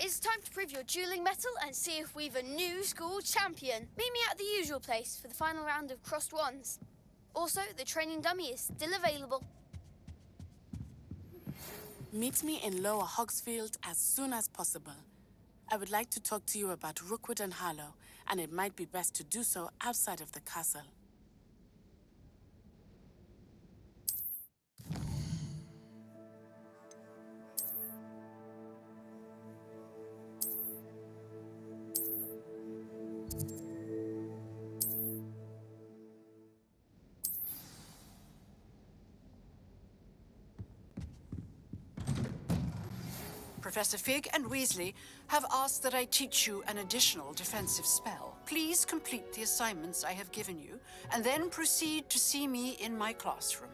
It's time to prove your dueling mettle and see if we've a new school champion. Meet me at the usual place for the final round of crossed wands. Also, the training dummy is still available. Meet me in Lower Hogsfield as soon as possible. I would like to talk to you about Rookwood and Harlow, and it might be best to do so outside of the castle. Professor Fig and Weasley have asked that I teach you an additional defensive spell. Please complete the assignments I have given you, and then proceed to see me in my classroom.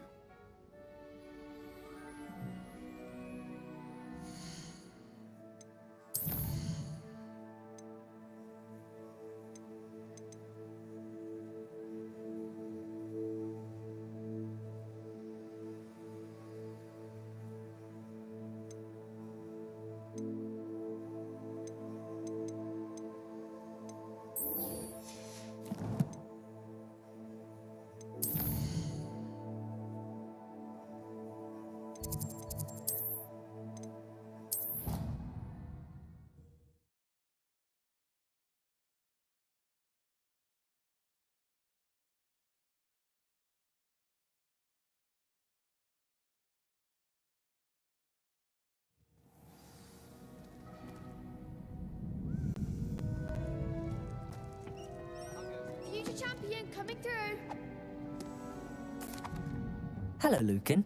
Future champion coming through. Hello, Lucan.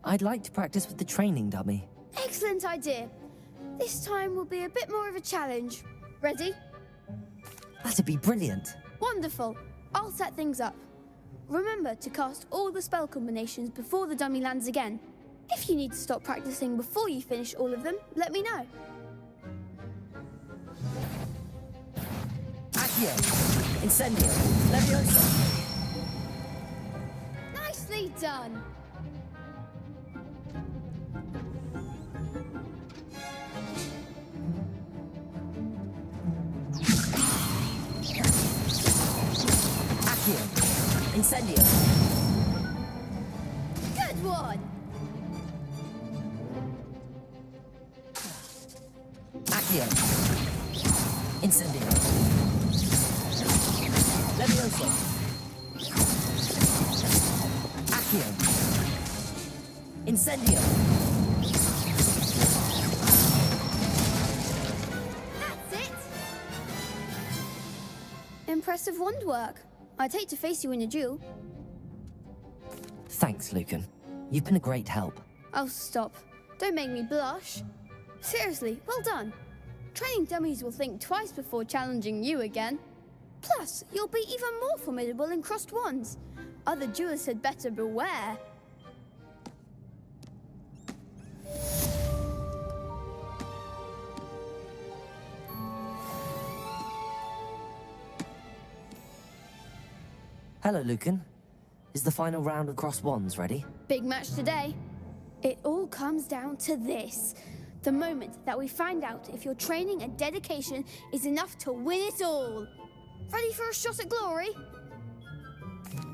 I'd like to practice with the training dummy. Excellent idea. This time will be a bit more of a challenge. Ready? That'd be brilliant. Wonderful. I'll set things up. Remember to cast all the spell combinations before the dummy lands again. If you need to stop practicing before you finish all of them, let me know. Accio! Incendio! Leviosa! Nicely done. Accio! Incendio! Good one. Accio! Incendio! Leviosa! Accio! Incendio! That's it. Impressive wand work. I'd hate to face you in a duel. Thanks, Lucan. You've been a great help. Oh, stop. Don't make me blush. Seriously, well done. Training dummies will think twice before challenging you again. Plus, you'll be even more formidable in crossed wands. Other duelists had better beware. Hello, Lucan. Is the final round of crossed wands ready? Big match today. It all comes down to this. The moment that we find out if your training and dedication is enough to win it all. Ready for a shot at glory?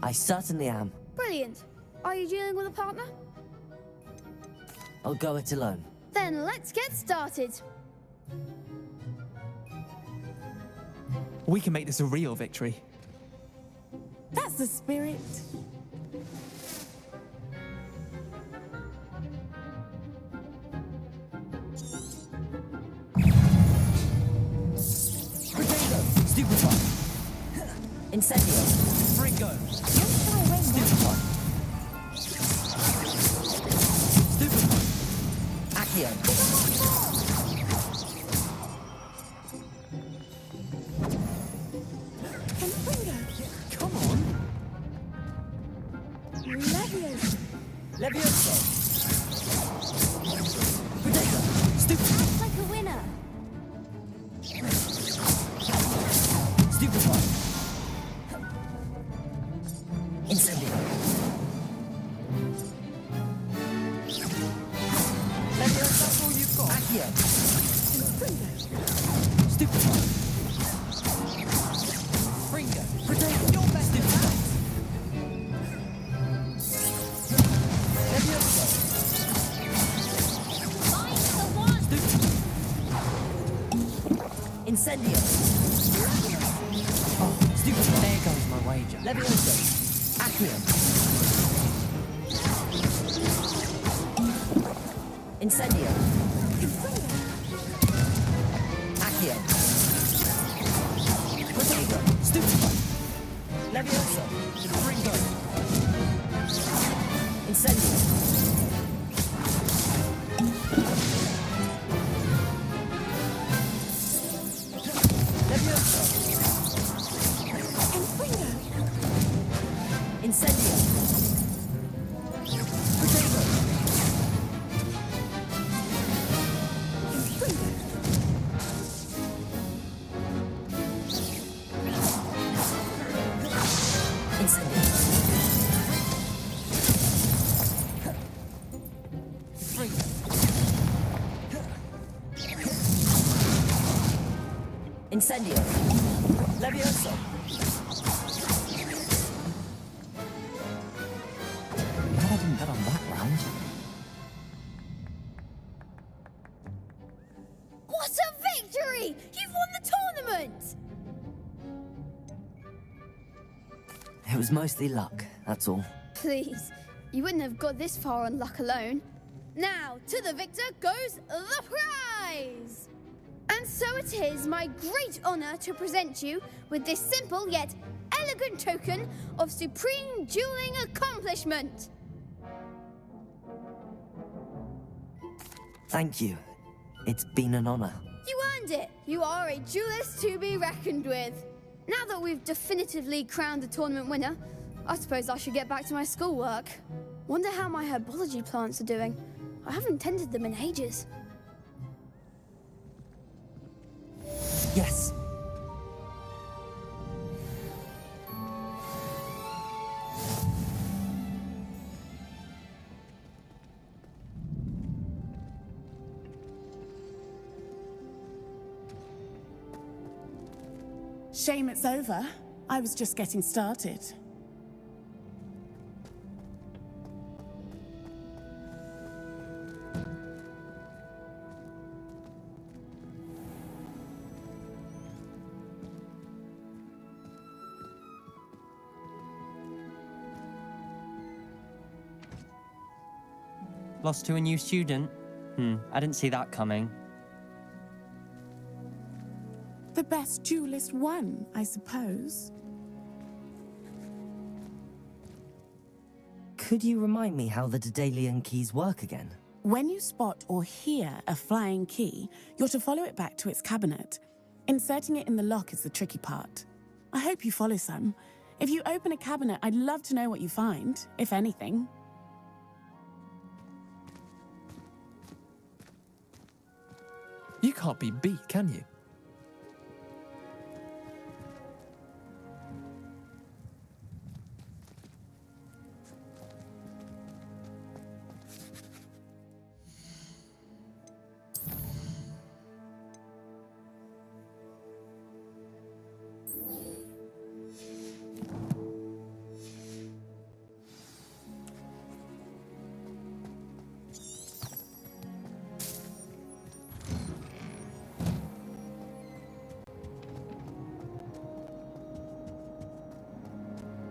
I certainly am. Brilliant. Are you dealing with a partner? I'll go it alone. Then let's get started. We can make this a real victory. That's the spirit. Potato! Stupefy! Incendio! Fringo! Stupefy! Stupefy! Accio! Come on! Leviosa. Leviosa! Potato! Stupefy! Act like a winner. Stupefy! Incendio! Leviosa, that's all you've got. Accio! Stupefy. Fringo. Protect your best defense. Levioso. Stupefy. Incendio. Oh, stupefy. There goes my wager. Levioso. Accio. Incendio. Accio. Protego. Stupefy. Levioso. Fringo. Incendio. Levioso. Incendio. Protego. Incendio. Fringo. Incendio. Levioso. Glad I didn't bet on that round. What a victory! You've won the tournament! It was mostly luck, that's all. Please, you wouldn't have got this far on luck alone. Now, to the victor goes the prize! And so it is my great honor to present you with this simple yet elegant token of supreme dueling accomplishment. Thank you. It's been an honor. You earned it. You are a duelist to be reckoned with. Now that we've definitively crowned the tournament winner, I suppose I should get back to my schoolwork. Wonder how my herbology plants are doing. I haven't tended them in ages. Yes. Shame it's over. I was just getting started. Lost to a new student? I didn't see that coming. The best duelist won, I suppose. Could you remind me how the Daedalian keys work again? When you spot or hear a flying key, you're to follow it back to its cabinet. Inserting it in the lock is the tricky part. I hope you follow some. If you open a cabinet, I'd love to know what you find, if anything. You can't be beat, can you?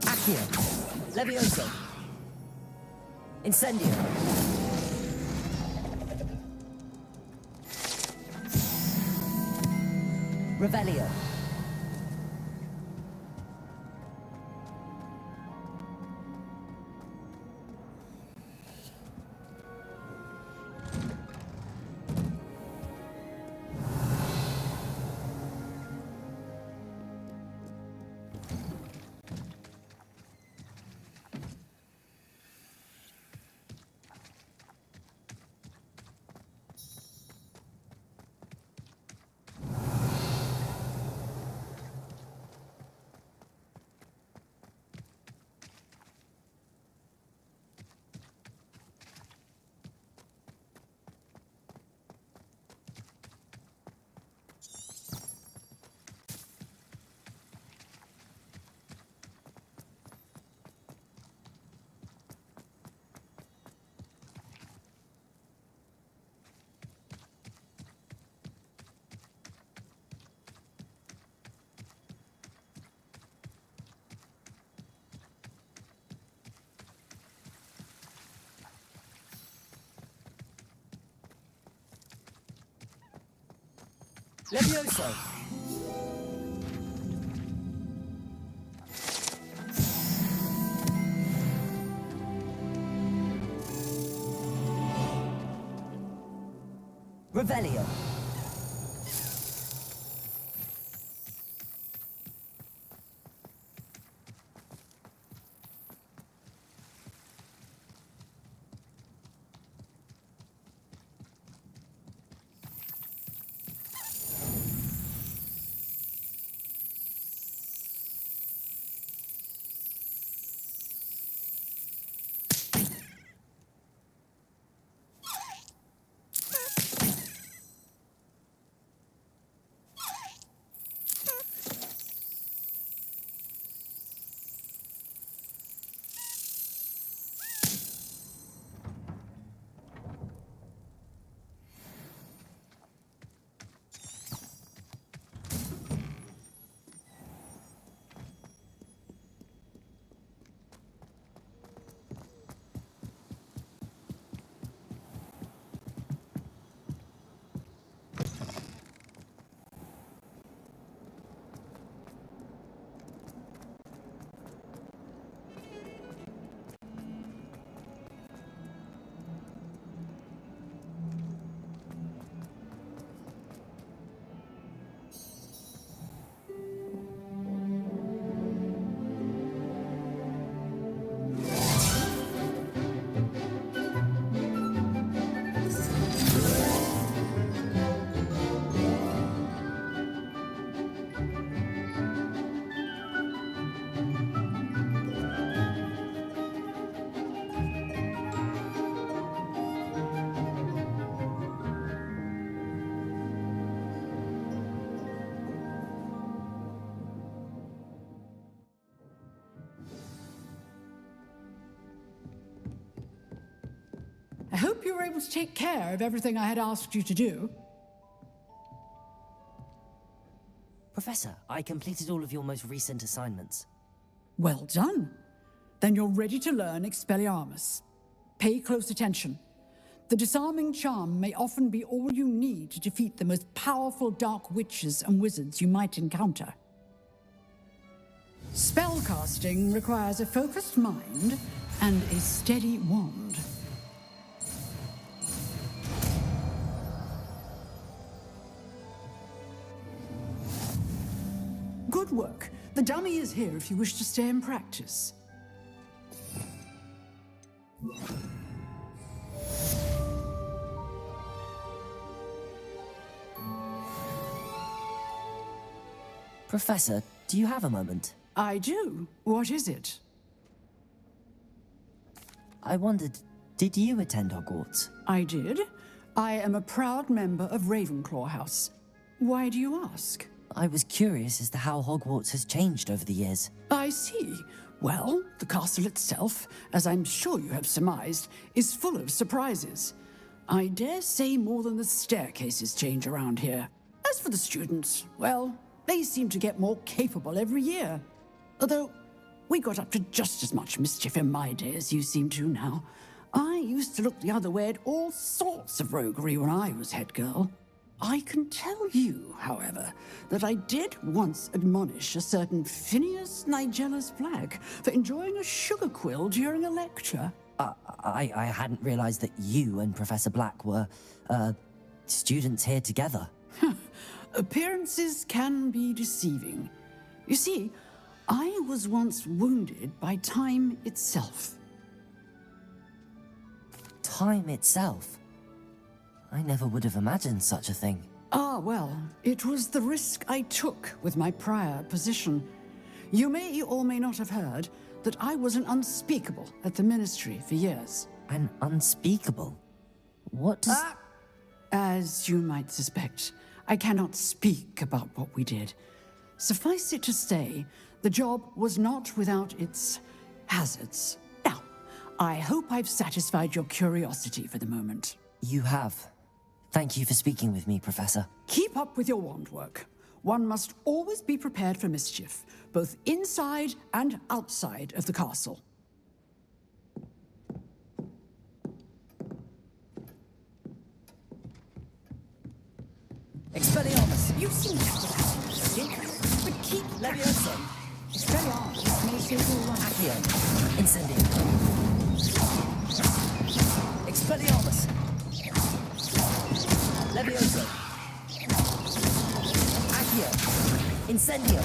Accio. Levioso. Incendio. Revelio. Levioso! Revelio. I hope you were able to take care of everything I had asked you to do. Professor, I completed all of your most recent assignments. Well done. Then you're ready to learn Expelliarmus. Pay close attention. The disarming charm may often be all you need to defeat the most powerful dark witches and wizards you might encounter. Spellcasting requires a focused mind and a steady wand. Good work. The dummy is here if you wish to stay and practice. Professor, do you have a moment? I do. What is it? I wondered, did you attend Hogwarts? I did. I am a proud member of Ravenclaw House. Why do you ask? I was curious as to how Hogwarts has changed over the years. I see. Well, the castle itself, as I'm sure you have surmised, is full of surprises. I dare say more than the staircases change around here. As for the students, well, they seem to get more capable every year. Although, we got up to just as much mischief in my day as you seem to now. I used to look the other way at all sorts of roguery when I was head girl. I can tell you, however, that I did once admonish a certain Phineas Nigellus Black for enjoying a sugar quill during a lecture. I hadn't realized that you and Professor Black were, students here together. Appearances can be deceiving. You see, I was once wounded by time itself. Time itself? I never would have imagined such a thing. Ah, well, it was the risk I took with my prior position. You may or may not have heard that I was an unspeakable at the Ministry for years. An unspeakable? What does... As you might suspect, I cannot speak about what we did. Suffice it to say, the job was not without its hazards. Now, I hope I've satisfied your curiosity for the moment. You have. Thank you for speaking with me, Professor. Keep up with your wand work. One must always be prepared for mischief, both inside and outside of the castle. Expelliarmus, You seem to have but keep Leviosa. Expelliarmus may save your life. Accio. Incendio. Expelliarmus. Leviosa. Accio. Incendio.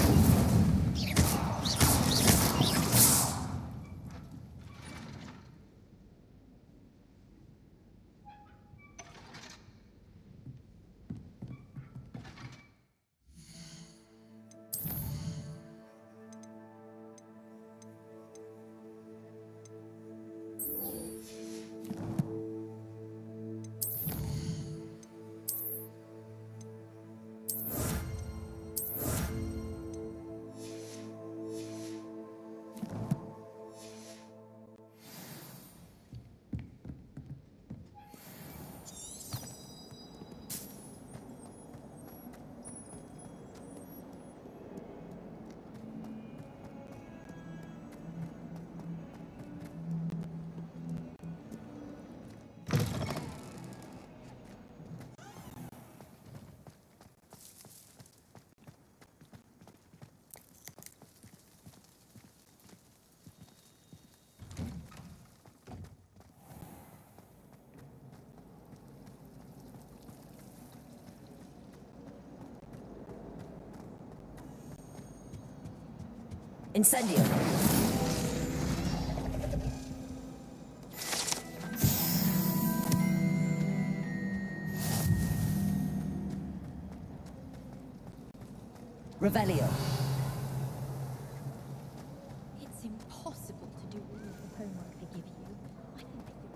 Incendio. Revelio. It's impossible to do all of the homework they give you. I think they do.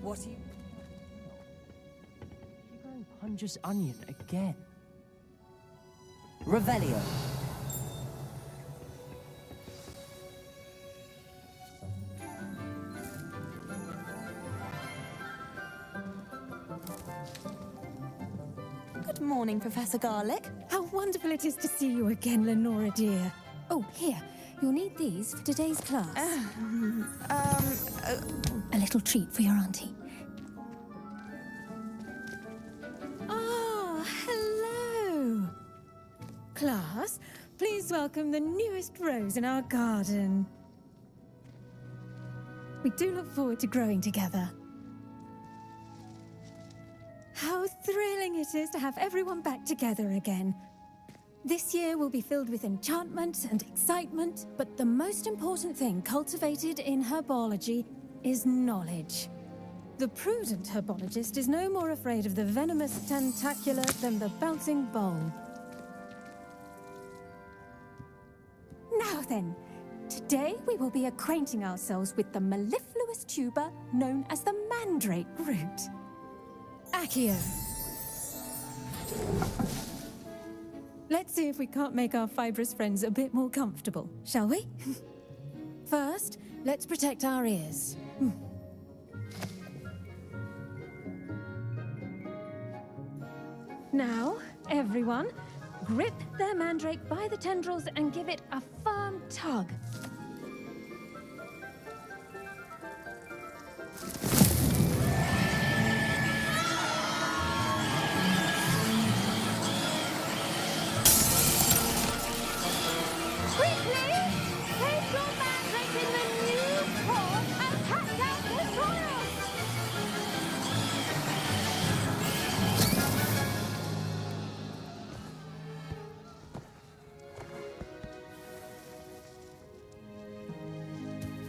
What are you... You're growing Punja's onion again. Revelio. Good morning, Professor Garlick. How wonderful it is to see you again, Lenora dear. Oh, here. You'll need these for today's class. A little treat for your auntie. Ah, hello. Class, please welcome the newest rose in our garden. We do look forward to growing together. How thrilling it is to have everyone back together again. This year will be filled with enchantment and excitement, but the most important thing cultivated in herbology is knowledge. The prudent herbologist is no more afraid of the venomous tentacular than the bouncing bulb. Now then, today we will be acquainting ourselves with the mellifluous tuber known as the mandrake root. Accio. Let's see if we can't make our fibrous friends a bit more comfortable, shall we? First, let's protect our ears. Now, everyone, grip their mandrake by the tendrils and give it a firm tug.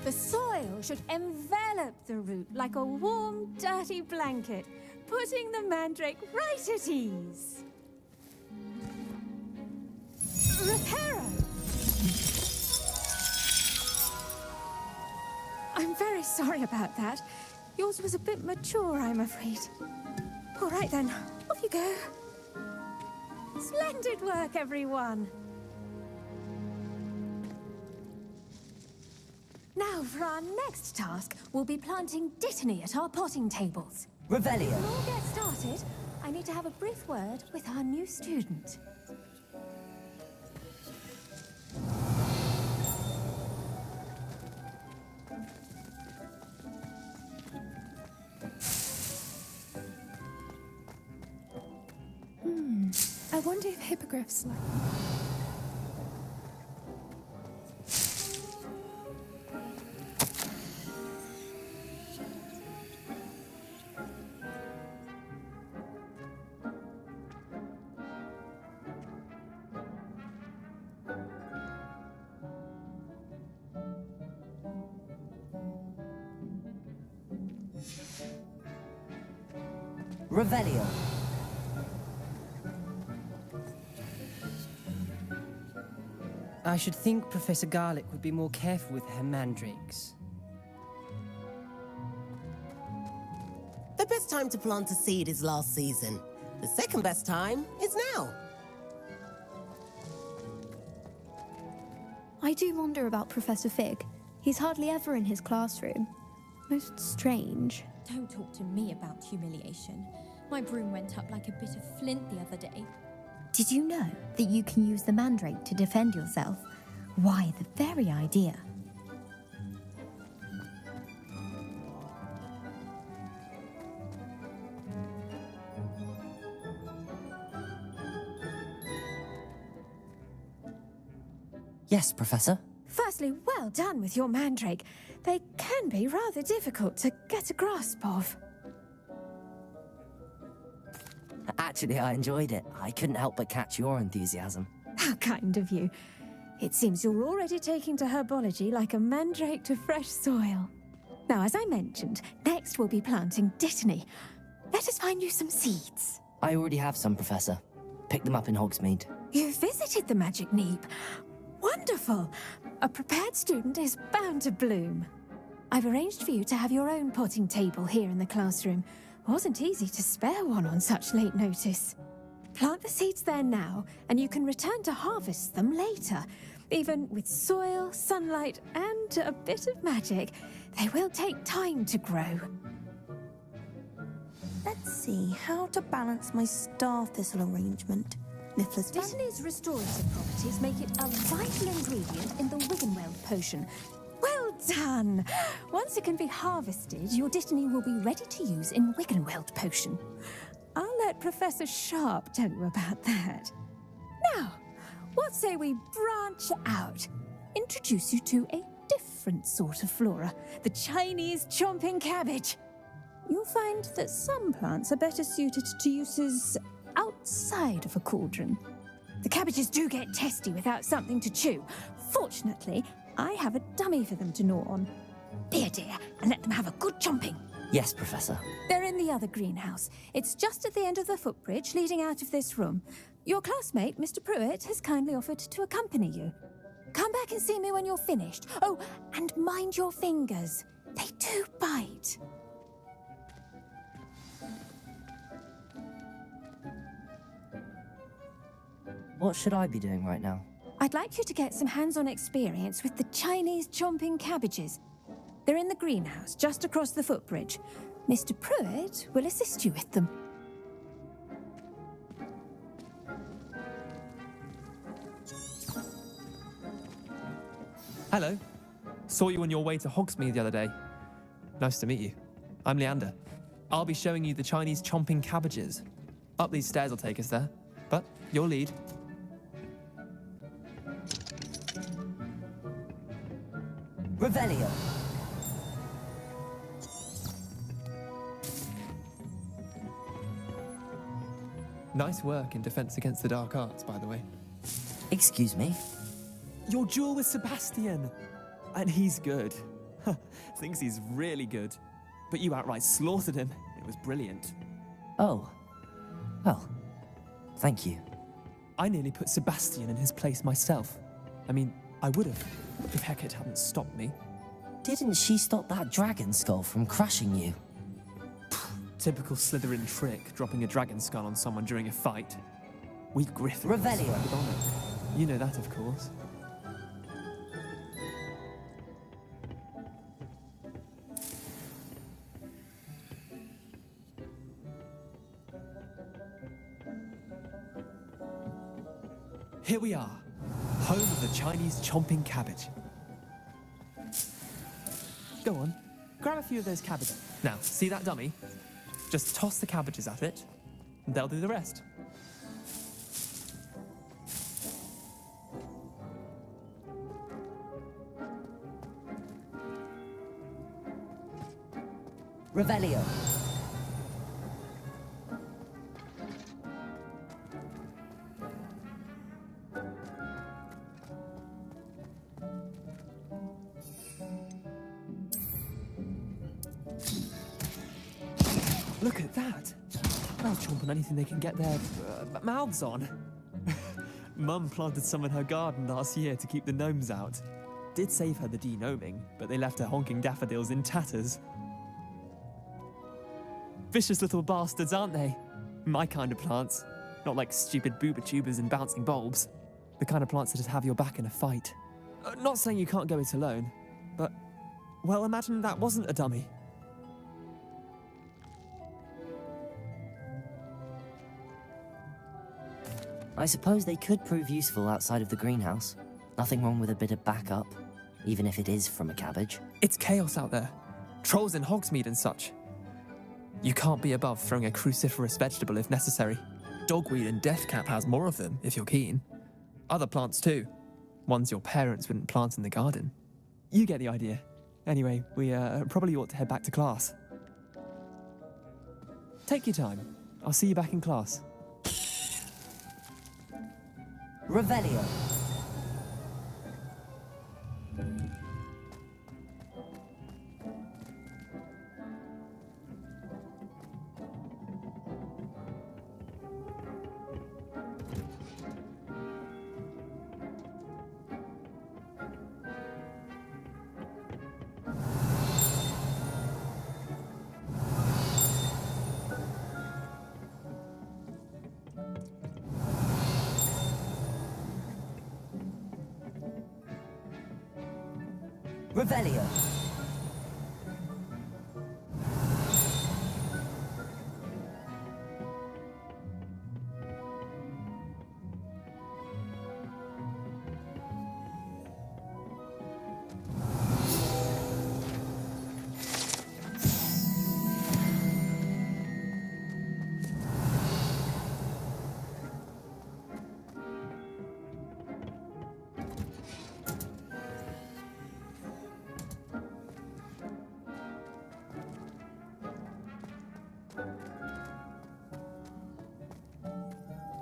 The soil should envelop the root like a warm, dirty blanket, putting the mandrake right at ease. Reparo! I'm very sorry about that. Yours was a bit mature, I'm afraid. All right then, off you go. Splendid work, everyone. Now, for our next task, we'll be planting dittany at our potting tables. Revelio. Before we get started, I need to have a brief word with our new student. I wonder if hippogriffs like... Revelio. I should think Professor Garlick would be more careful with her mandrakes. The best time to plant a seed is last season. The second best time is now. I do wonder about Professor Fig. He's hardly ever in his classroom. Most strange. Don't talk to me about humiliation. My broom went up like a bit of flint the other day. Did you know that you can use the mandrake to defend yourself? Why, the very idea. Yes, Professor. Firstly, well done with your mandrake. They can be rather difficult to get a grasp of. Actually, I enjoyed it. I couldn't help but catch your enthusiasm. How kind of you. It seems you're already taking to herbology like a mandrake to fresh soil. Now, as I mentioned, next we'll be planting dittany. Let us find you some seeds. I already have some, Professor. Picked them up in Hogsmeade. You visited the Magic Neep. Wonderful. A prepared student is bound to bloom. I've arranged for you to have your own potting table here in the classroom. Wasn't easy to spare one on such late notice. Plant the seeds there now, and you can return to harvest them later. Even with soil, sunlight, and a bit of magic, they will take time to grow. Let's see how to balance my star thistle arrangement. Nifla's Dittany's restorative properties make it a vital ingredient in the Wiggenweld potion. Well done! Once it can be harvested, your dittany will be ready to use in Wiggenweld potion. I'll let Professor Sharp tell you about that. Now, what say we branch out? Introduce you to a different sort of flora, the Chinese chomping cabbage. You'll find that some plants are better suited to uses outside of a cauldron. The cabbages do get testy without something to chew. Fortunately, I have a dummy for them to gnaw on. Be a dear and let them have a good chomping. Yes, Professor. They're in the other greenhouse. It's just at the end of the footbridge leading out of this room. Your classmate, Mr. Pruitt, has kindly offered to accompany you. Come back and see me when you're finished. Oh, and mind your fingers. They do bite. What should I be doing right now? I'd like you to get some hands-on experience with the Chinese chomping cabbages. They're in the greenhouse, just across the footbridge. Mr. Pruitt will assist you with them. Hello. Saw you on your way to Hogsmeade the other day. Nice to meet you. I'm Leander. I'll be showing you the Chinese chomping cabbages. Up these stairs will take us there. But your lead. Revelio. Nice work in Defense Against the Dark Arts, by the way. Excuse me? Your duel with Sebastian. And he's good. Thinks he's really good. But you outright slaughtered him. It was brilliant. Oh. Well, thank you. I nearly put Sebastian in his place myself. I mean, I would have, if Hecat hadn't stopped me. Didn't she stop that dragon skull from crushing you? Typical Slytherin trick, dropping a dragon skull on someone during a fight. We Griffins. Revelio. With honor. You know that, of course. Here we are, home of the Chinese chomping cabbage. Go on, grab a few of those cabbages. Now, see that dummy? Just toss the cabbages at it, and they'll do the rest. Revelio. Look at that! They'll chomp on anything they can get their mouths on. Mum planted some in her garden last year to keep the gnomes out. Did save her the de-gnoming, but they left her honking daffodils in tatters. Vicious little bastards, aren't they? My kind of plants. Not like stupid booba tubers and bouncing bulbs. The kind of plants that just have your back in a fight. Not saying you can't go it alone, but, well, imagine that wasn't a dummy. I suppose they could prove useful outside of the greenhouse. Nothing wrong with a bit of backup, even if it is from a cabbage. It's chaos out there. Trolls in Hogsmeade and such. You can't be above throwing a cruciferous vegetable if necessary. Dogweed and deathcap has more of them, if you're keen. Other plants too. Ones your parents wouldn't plant in the garden. You get the idea. Anyway, we probably ought to head back to class. Take your time. I'll see you back in class. Revelio. Revelio.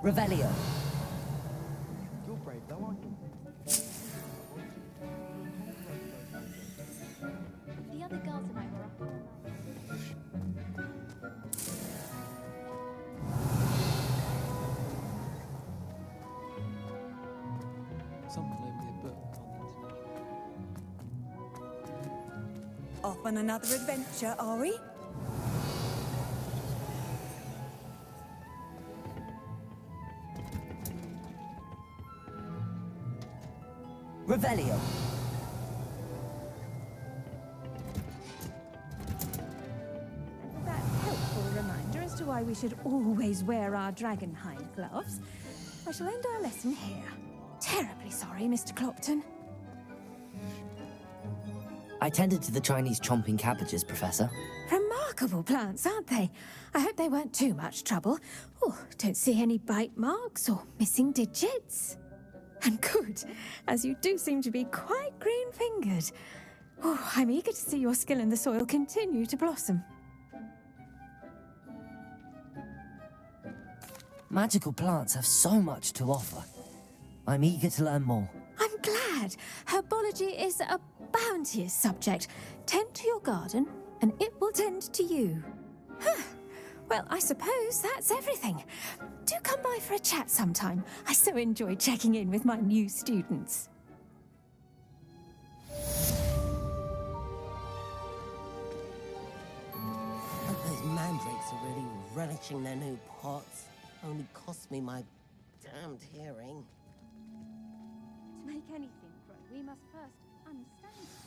Revelio. You're brave though, aren't you? The other girls and I were up all night. Someone loaned me a book on the internet. Off on another adventure, are we? Revelio. That helpful reminder as to why we should always wear our dragonhide gloves. I shall end our lesson here. Terribly sorry, Mr. Clopton. I tended to the Chinese chomping cabbages, Professor. Remarkable plants, aren't they? I hope they weren't too much trouble. Oh, don't see any bite marks or missing digits. And good, as you do seem to be quite green-fingered. Oh, I'm eager to see your skill in the soil continue to blossom. Magical plants have so much to offer. I'm eager to learn more. I'm glad. Herbology is a bounteous subject. Tend to your garden, and it will tend to you. Well, I suppose that's everything. Do come by for a chat sometime. I so enjoy checking in with my new students. Hope those mandrakes are relishing their new pots. Only cost me my damned hearing. To make anything grow, we must first understand it.